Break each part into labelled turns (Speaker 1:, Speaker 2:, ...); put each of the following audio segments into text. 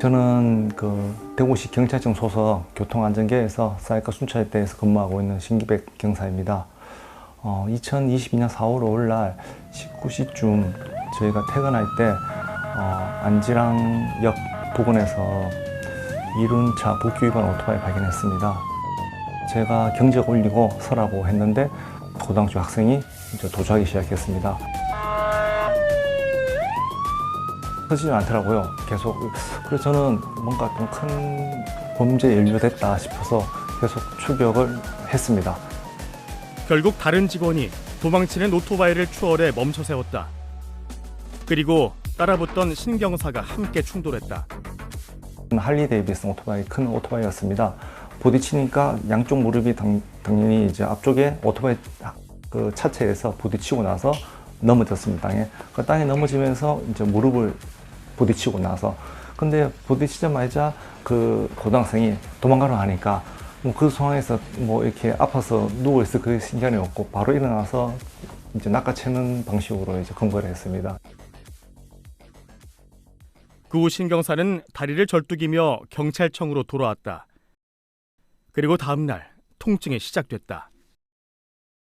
Speaker 1: 저는 대구시 경찰청 소속 교통안전계에서 사이카 순찰 대에서 근무하고 있는 신기백 경사입니다. 2022년 4월 5일 날 19시쯤 저희가 퇴근할 때 안지랑역 부근에서 이륜차 복귀 위반 오토바이 발견했습니다. 제가 경적 올리고 서라고 했는데 고등학교 학생이 이제 도주하기 시작했습니다. 서지지 않더라고요. 계속. 그래서 저는 뭔가 좀 큰 범죄에 연루됐다 싶어서 계속 추격을 했습니다.
Speaker 2: 결국 다른 직원이 도망치는 오토바이를 추월해 멈춰 세웠다. 그리고 따라붙던 신경사가 함께 충돌했다.
Speaker 1: 할리 데이비슨 오토바이, 큰 오토바이였습니다. 부딪히니까 양쪽 무릎이 당연히 이제 앞쪽에 오토바이 차체에서 부딪히고 나서 넘어졌습니다. 땅에. 그 땅에 넘어지면서 이제 무릎을 부딪히고 나서. 근데 부딪히자마자 그 고등학생이 도망가려 하니까 그 상황에서 이렇게 아파서 누워있을 그 신경이 없고 바로 일어나서 이제 낚아채는 방식으로 이제 검거를 했습니다.
Speaker 2: 그 후 신경사는 다리를 절뚝이며 경찰청으로 돌아왔다. 그리고 다음 날 통증이 시작됐다.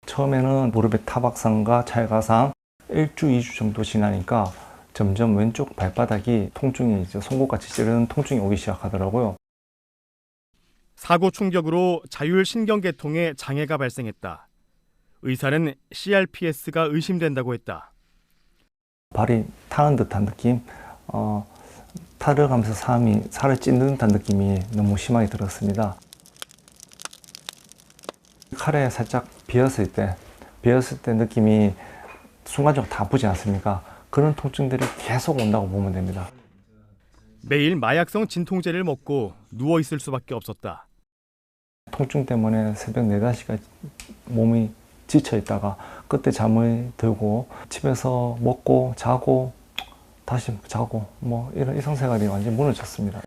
Speaker 1: 처음에는 무릎에 타박상과 찰가상 1주, 2주 정도 지나니까 점점 왼쪽 발바닥이 통증이 이제 송곳같이 찌르는 통증이 오기 시작하더라고요.
Speaker 2: 사고 충격으로 자율신경계통에 장애가 발생했다. 의사는 CRPS가 의심된다고 했다.
Speaker 1: 발이 타는 듯한 느낌, 탈을 가면서 살을 찢는 듯한 느낌이 너무 심하게 들었습니다. 칼에 살짝 비었을 때 느낌이 순간적으로 다 아프지 않습니까? 그런 통증들이 계속 온다고 보면 됩니다.
Speaker 2: 매일 마약성 진통제를 먹고 누워있을 수밖에 없었다.
Speaker 1: 통증 때문에 새벽 4, 5시까지 몸이 지쳐있다가 그때 잠을 들고 집에서 먹고 자고 다시 자고 이런 일상생활이 완전히 무너졌습니다.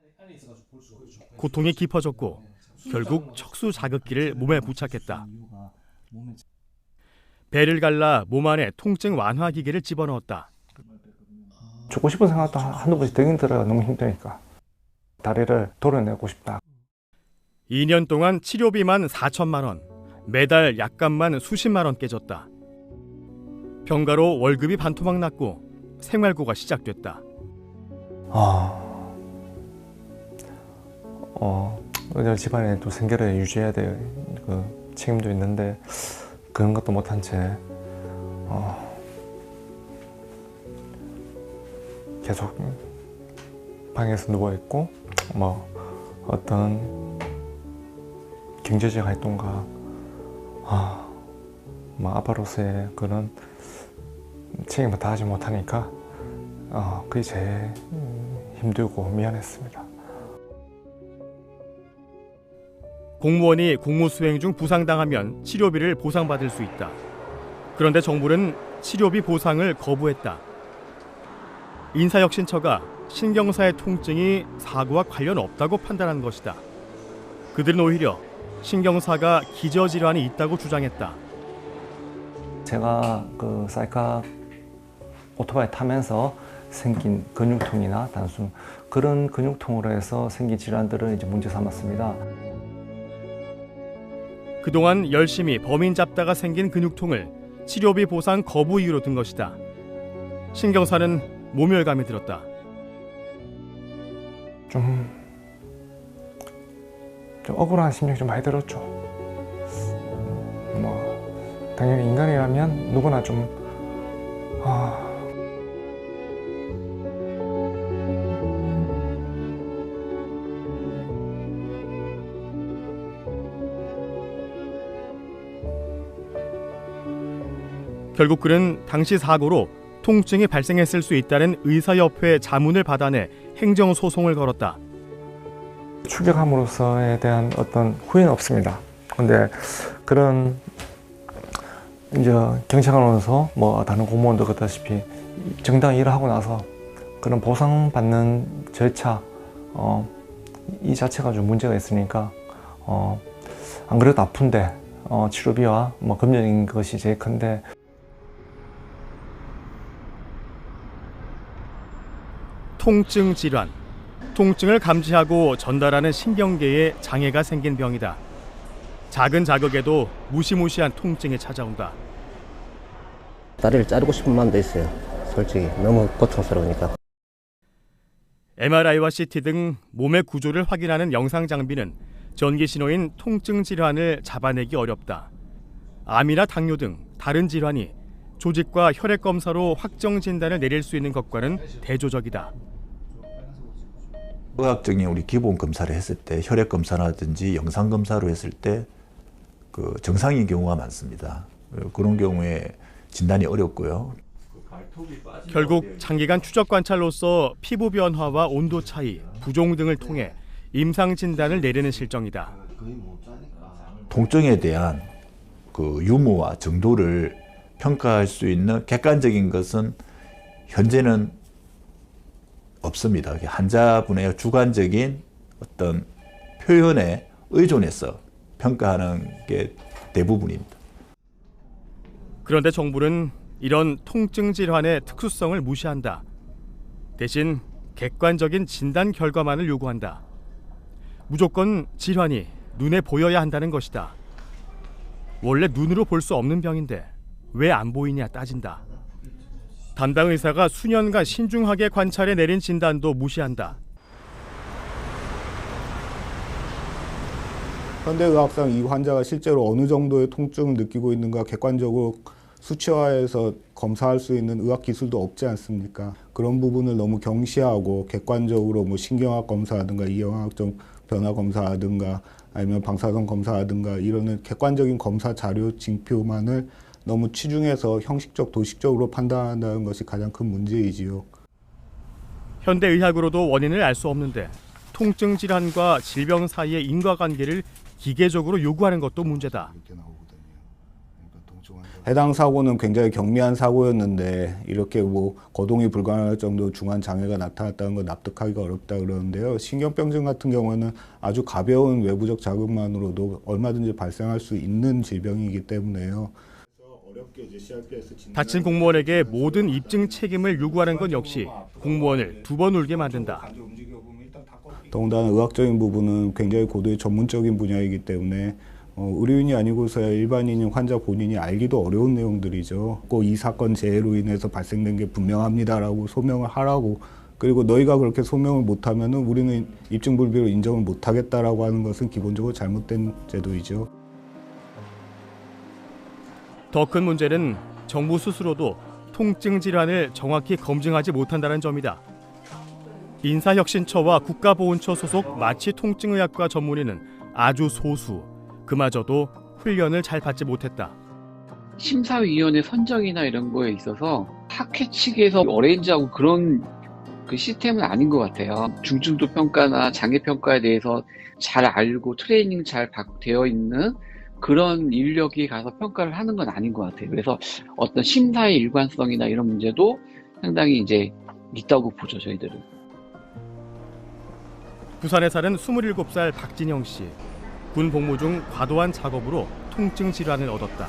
Speaker 2: 고통이 깊어졌고 결국 척수 자극기를 몸에 부착했다. 배를 갈라 몸 안에 통증 완화 기계를 집어넣었다.
Speaker 1: 죽고 싶은 생각도 한두 번씩 들긴 들어요. 너무 힘드니까. 다리를 도려내고 싶다.
Speaker 2: 2년 동안 치료비만 4천만 원, 매달 약값만 수십만 원 깨졌다. 병가로 월급이 반토막 났고 생활고가 시작됐다.
Speaker 1: 집안에 또 생계를 유지해야 될 그 책임도 있는데 그런 것도 못한 채 계속 방에서 누워 있고 어떤 경제적 활동가 아빠로서의 그런 책임을 다하지 못하니까 그게 제일 힘들고 미안했습니다.
Speaker 2: 공무원이 공무 수행 중 부상당하면 치료비를 보상받을 수 있다. 그런데 정부는 치료비 보상을 거부했다. 인사혁신처가 신경사의 통증이 사고와 관련 없다고 판단한 것이다. 그들은 오히려 신경사가 기저질환이 있다고 주장했다.
Speaker 1: 제가 사이카 오토바이 타면서 생긴 근육통이나 단순 그런 근육통으로 해서 생긴 질환들을 이제 문제 삼았습니다.
Speaker 2: 그동안 열심히 범인 잡다가 생긴 근육통을 치료비 보상 거부 이유로 든 것이다. 신경사는 모멸감이 들었다.
Speaker 1: 좀 억울한 심정이 좀 많이 들었죠. 당연히 인간이라면 누구나 좀
Speaker 2: 결국 그는 당시 사고로 통증이 발생했을 수 있다는 의사협회 자문을 받아내 행정소송을 걸었다.
Speaker 1: 추격함으로써에 대한 어떤 후회는 없습니다. 근데 그런 이제 경찰관으로서 다른 공무원도 그렇다시피 정당 일을 하고 나서 그런 보상받는 절차 이 자체가 좀 문제가 있으니까 안 그래도 아픈데 치료비와 금전인 것이 제일 큰데
Speaker 2: 통증 질환, 통증을 감지하고 전달하는 신경계에 장애가 생긴 병이다. 작은 자극에도 무시무시한 통증이 찾아온다.
Speaker 3: 다리를 자르고 싶은 마음도 있어요. 솔직히 너무 고통스러우니까.
Speaker 2: MRI와 CT 등 몸의 구조를 확인하는 영상 장비는 전기 신호인 통증 질환을 잡아내기 어렵다. 암이나 당뇨 등 다른 질환이 조직과 혈액 검사로 확정 진단을 내릴 수 있는 것과는 대조적이다.
Speaker 4: 의학적인 우리 기본 검사를 했을 때 혈액 검사라든지 영상 검사로 했을 때 그 정상인 경우가 많습니다. 그런 경우에 진단이 어렵고요.
Speaker 2: 결국 장기간 추적 관찰로서 피부 변화와 온도 차이, 부종 등을 통해 임상 진단을 내리는 실정이다.
Speaker 4: 통증에 대한 그 유무와 정도를 평가할 수 있는 객관적인 것은 현재는 없습니다. 환자분의 주관적인 어떤 표현에 의존해서 평가하는 게 대부분입니다.
Speaker 2: 그런데 정부는 이런 통증 질환의 특수성을 무시한다. 대신 객관적인 진단 결과만을 요구한다. 무조건 질환이 눈에 보여야 한다는 것이다. 원래 눈으로 볼 수 없는 병인데 왜 안 보이냐 따진다. 담당 의사가 수년간 신중하게 관찰해 내린 진단도 무시한다.
Speaker 5: 현대의학상 이 환자가 실제로 어느 정도의 통증을 느끼고 있는가 객관적으로 수치화해서 검사할 수 있는 의학 기술도 없지 않습니까? 그런 부분을 너무 경시하고 객관적으로 뭐 신경학 검사라든가 이형학적 변화 검사라든가 아니면 방사선 검사라든가 이런 객관적인 검사 자료 징표만을 너무 치중해서 형식적 도식적으로 판단한다는 것이 가장 큰 문제이지요.
Speaker 2: 현대의학으로도 원인을 알 수 없는데 통증 질환과 질병 사이의 인과관계를 기계적으로 요구하는 것도 문제다.
Speaker 5: 해당 사고는 굉장히 경미한 사고였는데 이렇게 뭐 거동이 불가능할 정도 중한 장애가 나타났다는 건 납득하기가 어렵다 그러는데요. 신경병증 같은 경우는 아주 가벼운 외부적 자극만으로도 얼마든지 발생할 수 있는 질병이기 때문에요.
Speaker 2: 다친 공무원에게 모든 입증 책임을 요구하는 건 역시 공무원을 두 번 울게 만든다.
Speaker 5: 더군다나 의학적인 부분은 굉장히 고도의 전문적인 분야이기 때문에 의료인이 아니고서야 일반인인 환자 본인이 알기도 어려운 내용들이죠. 꼭 이 사건 재해로 인해서 발생된 게 분명합니다라고 소명을 하라고, 그리고 너희가 그렇게 소명을 못하면 우리는 입증불비로 인정을 못하겠다라고 하는 것은 기본적으로 잘못된 제도이죠.
Speaker 2: 더 큰 문제는 정부 스스로도 통증 질환을 정확히 검증하지 못한다는 점이다. 인사혁신처와 국가보훈처 소속 마취통증의학과 전문의는 아주 소수, 그마저도 훈련을 잘 받지 못했다.
Speaker 6: 심사위원회 선정이나 이런 거에 있어서 학회 측에서 어레인지하고 그런 그 시스템은 아닌 것 같아요. 중증도 평가나 장애 평가에 대해서 잘 알고 트레이닝 잘 되어 있는 그런 인력이 가서 평가를 하는 건 아닌 것 같아요. 그래서 어떤 심사의 일관성이나 이런 문제도 상당히 이제 있다고 보죠, 저희들은.
Speaker 2: 부산에 사는 27살 박진영 씨. 군 복무 중 과도한 작업으로 통증 질환을 얻었다.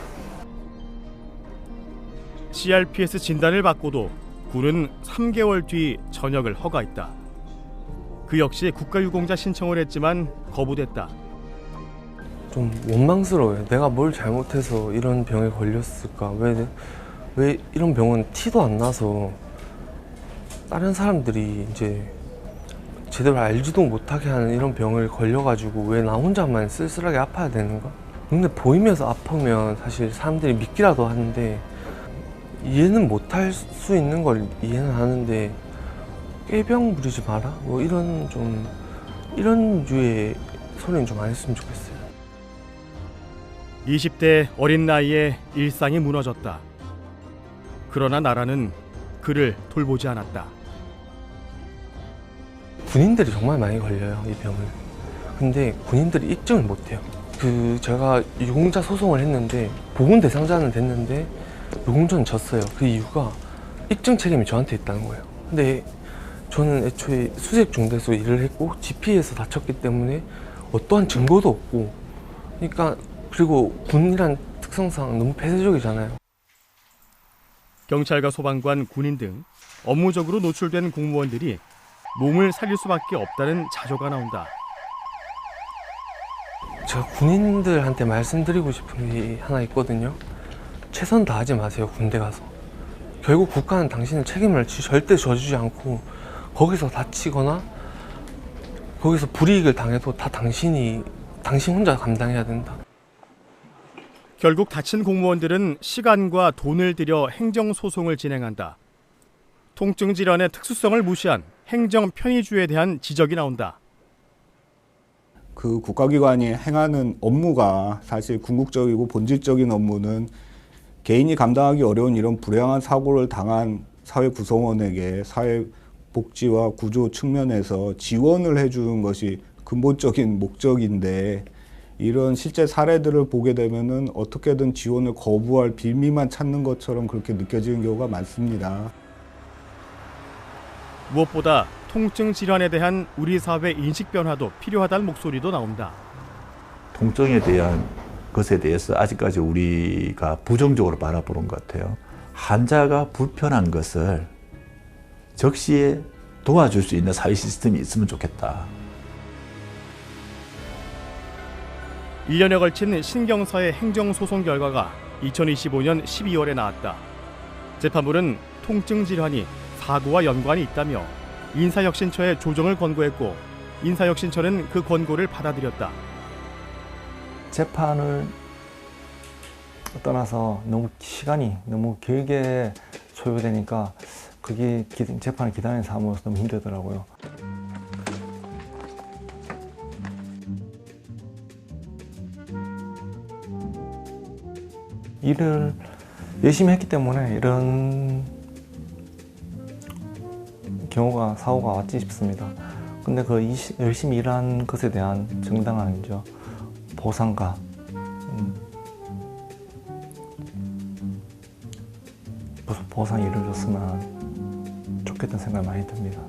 Speaker 2: CRPS 진단을 받고도 군은 3개월 뒤 전역을 허가했다. 그 역시 국가유공자 신청을 했지만 거부됐다.
Speaker 7: 좀 원망스러워요. 내가 뭘 잘못해서 이런 병에 걸렸을까? 왜 이런 병은 티도 안 나서 다른 사람들이 이제 제대로 알지도 못하게 하는 이런 병을 걸려가지고 왜 나 혼자만 쓸쓸하게 아파야 되는가? 근데 보이면서 아프면 사실 사람들이 믿기라도 하는데 이해는 못할 수 있는 걸 이해는 하는데 꾀병 부리지 마라? 뭐 이런 류의 소리는 좀 안 했으면 좋겠어요.
Speaker 2: 20대 어린 나이에 일상이 무너졌다. 그러나 나라는 그를 돌보지 않았다.
Speaker 7: 군인들이 정말 많이 걸려요, 이 병을. 근데 군인들이 입증을 못해요. 제가 유공자 소송을 했는데 보훈 대상자는 됐는데 유공자는 졌어요. 그 이유가 입증 책임이 저한테 있다는 거예요. 근데 저는 애초에 수색 중대에서 일을 했고 GP에서 다쳤기 때문에 어떠한 증거도 없고, 그러니까 그리고 군이란 특성상 너무 폐쇄적이잖아요.
Speaker 2: 경찰과 소방관, 군인 등 업무적으로 노출된 공무원들이 몸을 살릴 수밖에 없다는 자조가 나온다.
Speaker 7: 제가 군인들한테 말씀드리고 싶은 게 하나 있거든요. 최선 다하지 마세요, 군대 가서. 결국 국가는 당신의 책임을 절대 져주지 않고 거기서 다치거나 거기서 불이익을 당해도 다 당신 혼자 감당해야 된다.
Speaker 2: 결국 다친 공무원들은 시간과 돈을 들여 행정소송을 진행한다. 통증 질환의 특수성을 무시한 행정 편의주의에 대한 지적이 나온다.
Speaker 5: 그 국가기관이 행하는 업무가 사실 궁극적이고 본질적인 업무는 개인이 감당하기 어려운 이런 불행한 사고를 당한 사회 구성원에게 사회복지와 구조 측면에서 지원을 해주는 것이 근본적인 목적인데, 이런 실제 사례들을 보게 되면은 어떻게든 지원을 거부할 빌미만 찾는 것처럼 그렇게 느껴지는 경우가 많습니다.
Speaker 2: 무엇보다 통증 질환에 대한 우리 사회 인식 변화도 필요하다는 목소리도 나온다.
Speaker 4: 통증에 대한 것에 대해서 아직까지 우리가 부정적으로 바라보는 것 같아요. 환자가 불편한 것을 적시에 도와줄 수 있는 사회 시스템이 있으면 좋겠다.
Speaker 2: 1년에 걸친 신경사의 행정소송 결과가 2025년 12월에 나왔다. 재판부는 통증 질환이 사고와 연관이 있다며 인사혁신처에 조정을 권고했고, 인사혁신처는 그 권고를 받아들였다.
Speaker 1: 재판을 떠나서 시간이 너무 길게 소요되니까 그게 재판을 기다리는 사람으로서 너무 힘들더라고요. 일을 열심히 했기 때문에 이런 사고가 왔지 싶습니다. 근데 그 열심히 일한 것에 대한 정당한 보상과 보상이 이루어졌으면 좋겠다는 생각이 많이 듭니다.